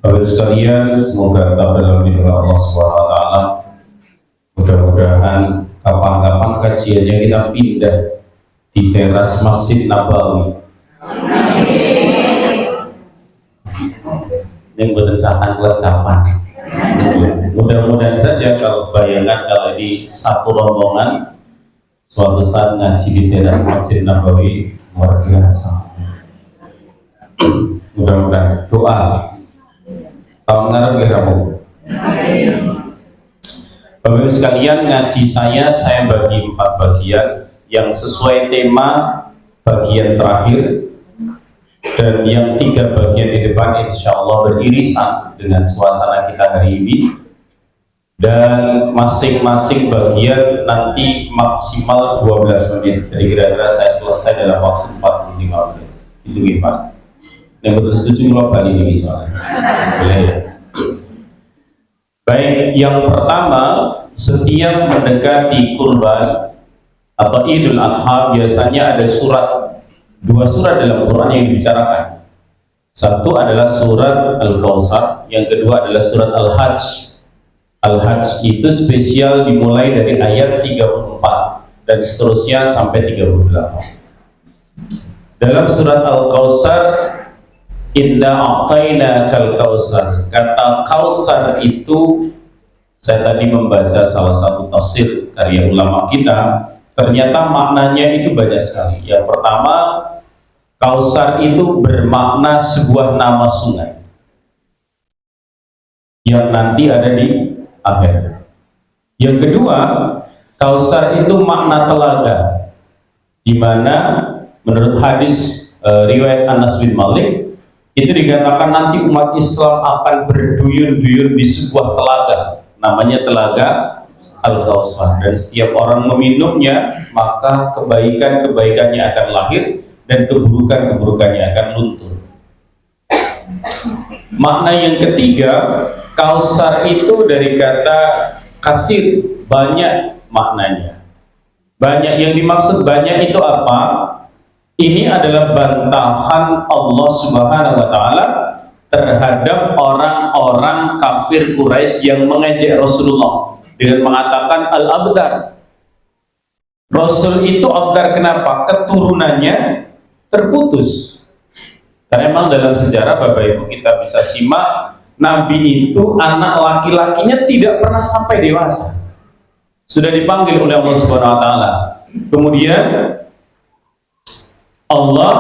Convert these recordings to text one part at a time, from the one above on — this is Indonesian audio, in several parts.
Bapak sekalian, semoga tetap dalam lindungan Allah SWT. Mudah-mudahan kapan-kapan kajiannya kita pindah di teras Masjid Nabawi. Yang berdasarkan kelengkapan. Mudah-mudahan saja kalau bayangan kalau ini satu rombongan suatu saat ngaji di teras Masjid Nabawi luar biasa. Mudah-mudahan doa. Tahun ngarep ya kamu. Bapak Ibu sekalian, ngaji saya bagi 4 bagian yang sesuai tema bagian terakhir, dan yang 3 bagian di depan insya Allah beririsan dengan suasana kita hari ini, dan masing-masing bagian nanti maksimal 12 menit. Jadi kira-kira saya selesai dalam waktu 45 menit. Itu gimana? Yang betul setuju global ini soalnya. Boleh ya? Baik, yang pertama, setiap mendekati kurban atau Idul Adha biasanya ada dua surat dalam Quran yang dibicarakan. Satu adalah surat Al-Kautsar, yang kedua adalah surat Al-Hajj. Al-Hajj itu spesial dimulai dari ayat 34 dan seterusnya sampai 38. Dalam surat Al-Kautsar, Inna a'tayna kal kautsar. Kata Kautsar itu, saya tadi membaca salah satu tafsir karya ulama kita, ternyata maknanya itu banyak sekali. Yang pertama, Kautsar itu bermakna sebuah nama sungai yang nanti ada di akhir. Yang kedua, Kautsar itu makna telaga, di mana menurut hadis riwayat Anas bin Malik itu dikatakan nanti umat Islam akan berduyun-duyun di sebuah telaga, namanya telaga Al-Kautsar, dan setiap orang meminumnya maka kebaikan-kebaikannya akan lahir dan keburukan-keburukannya akan luntur. Makna yang ketiga, Kautsar itu dari kata kasir, banyak maknanya. Banyak, yang dimaksud banyak itu apa? Ini adalah bantahan Allah Subhanahu wa Ta'ala terhadap orang-orang kafir Quraisy yang mengejek Rasulullah dengan mengatakan Al-Abdar. Rasul itu abdar, kenapa? Keturunannya terputus. Karena memang dalam sejarah Bapak Ibu kita bisa simak, Nabi itu anak laki-lakinya tidak pernah sampai dewasa. Sudah dipanggil oleh Allah Subhanahu wa Ta'ala. Kemudian Allah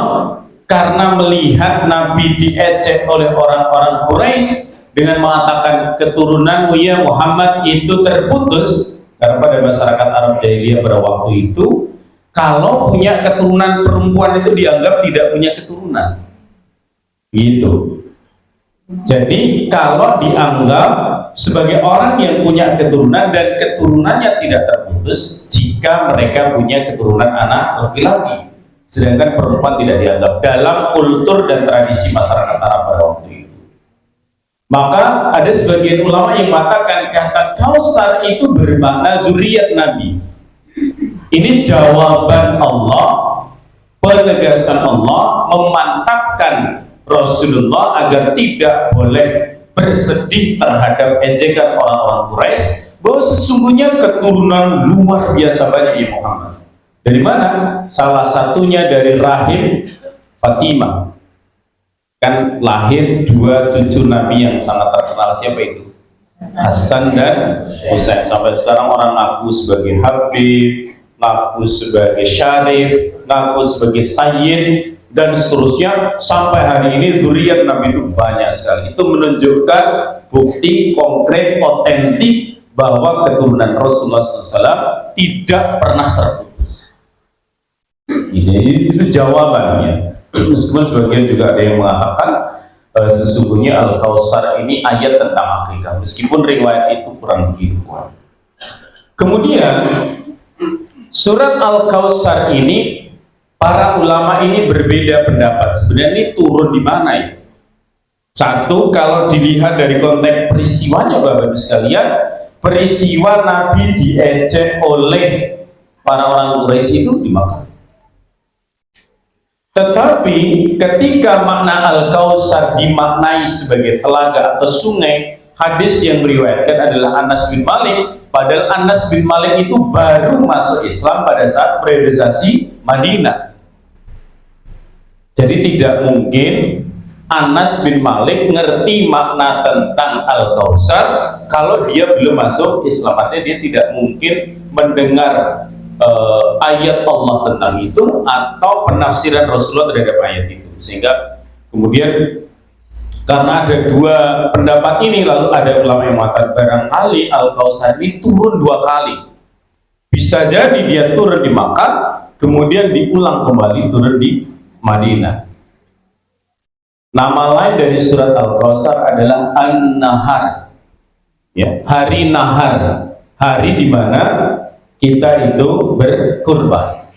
karena melihat Nabi diejek oleh orang-orang Quraisy dengan mengatakan keturunanmu ya Muhammad itu terputus, karena pada masyarakat Arab Jahiliyah pada waktu itu kalau punya keturunan perempuan itu dianggap tidak punya keturunan gitu. Jadi kalau dianggap sebagai orang yang punya keturunan dan keturunannya tidak terputus jika mereka punya keturunan anak laki-laki, sedangkan perempuan tidak dianggap dalam kultur dan tradisi masyarakat Arab pada waktu itu. Maka ada sebagian ulama yang mengatakan kata Kautsar itu bermakna zuriat Nabi. Ini jawaban Allah, penegasan Allah memantapkan Rasulullah agar tidak boleh bersedih terhadap ejekan orang-orang Quraisy bahwa sesungguhnya keturunan luar biasa banyak ya Muhammad. Dari mana? Salah satunya dari rahim Fatimah. Kan lahir 2 cucu Nabi yang sangat terkenal, siapa itu? Hasan dan Husain. Sampai sekarang orang ngaku sebagai Habib, ngaku sebagai Syarif, ngaku sebagai Sayyid, dan seterusnya. Sampai hari ini zuriat Nabi itu banyak sekali. Itu menunjukkan bukti konkret, otentik bahwa keturunan Rasulullah SAW tidak pernah terputus. Ini itu jawabannya. Meskipun sebagian juga ada yang mengatakan sesungguhnya Al-Kautsar ini ayat tentang akikah, meskipun riwayat itu kurang begitu kuat. Kemudian surat Al-Kautsar ini para ulama ini berbeda pendapat. Sebenarnya ini turun di mana ya? Satu, kalau dilihat dari konteks peristiwanya Bapak Ibu sekalian, peristiwa Nabi diejek oleh para orang Quraisy itu di Makkah. Tetapi ketika makna Al-Kautsar dimaknai sebagai telaga atau sungai, hadis yang meriwayatkan adalah Anas bin Malik. Padahal Anas bin Malik itu baru masuk Islam pada saat periodisasi Madinah. Jadi tidak mungkin Anas bin Malik ngerti makna tentang Al-Kautsar kalau dia belum masuk Islam. Artinya dia tidak mungkin mendengar ayat Allah tentang itu atau penafsiran Rasulullah terhadap ayat itu. Sehingga kemudian karena ada dua pendapat ini, lalu ada ulama yang mengatakan barangkali Al-Kautsar ini turun 2 kali. Bisa jadi dia turun di Makkah, kemudian diulang kembali turun di Madinah. Nama lain dari surat Al-Kautsar adalah An-Nahar, ya, hari nahar, hari di mana kita itu berkurban.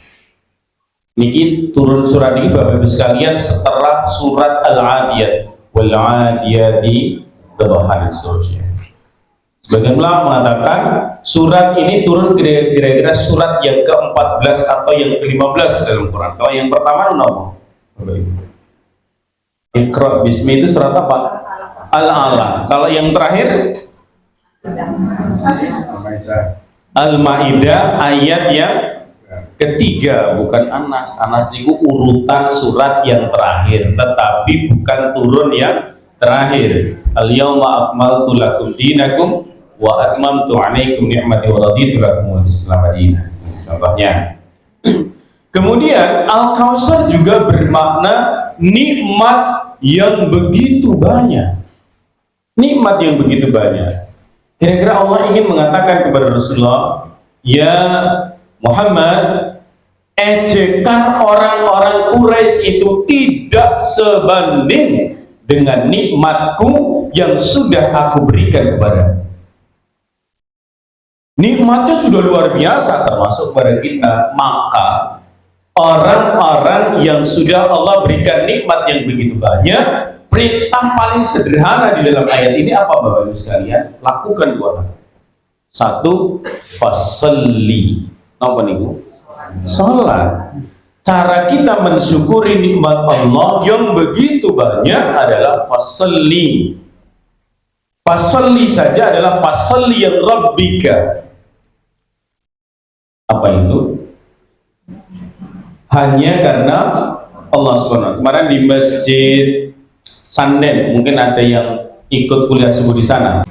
Niki turun surat ini Bapak Ibu sekalian setelah surat Al-Adiyat, wal 'adiyati dhabhan, seterusnya. Sebagian ulama mengatakan surat ini turun kira-kira surat yang ke-14 atau yang ke-15 dalam Quran. Kalau yang pertama nama Iqra bismi itu surat apa? Al-Alaq. Kalau yang terakhir Al-Maidah ayat yang ketiga, bukan Anas. Anas itu urutan surat yang terakhir, tetapi bukan turun yang terakhir. Al-yawma akmaltu lakum dinakum wa atmamtu 'alaikum ni'mati wa raditu lakumul Islam madinah. Contohnya. Kemudian Al-Kautsar juga bermakna nikmat yang begitu banyak. Nikmat yang begitu banyak. Kira-kira Allah ingin mengatakan kepada Rasulullah, ya Muhammad, ejekan orang-orang Quraisy itu tidak sebanding dengan nikmatku yang sudah aku berikan kepada. Nikmatnya sudah luar biasa termasuk pada kita. Maka orang-orang yang sudah Allah berikan nikmat yang begitu banyak, perintah paling sederhana di dalam ayat ini apa Bapak Ibu sekalian? Lakukan 2 hal. 1, fasalli. Apa nih Bu? Salat. Cara kita mensyukuri nikmat Allah yang begitu banyak adalah fasalli. Fasalli saja adalah fasalli yang rabbika. Apa itu? Hanya karena Allah SWT. Kemarin di Masjid Sanden, mungkin ada yang ikut kuliah subuh di sana.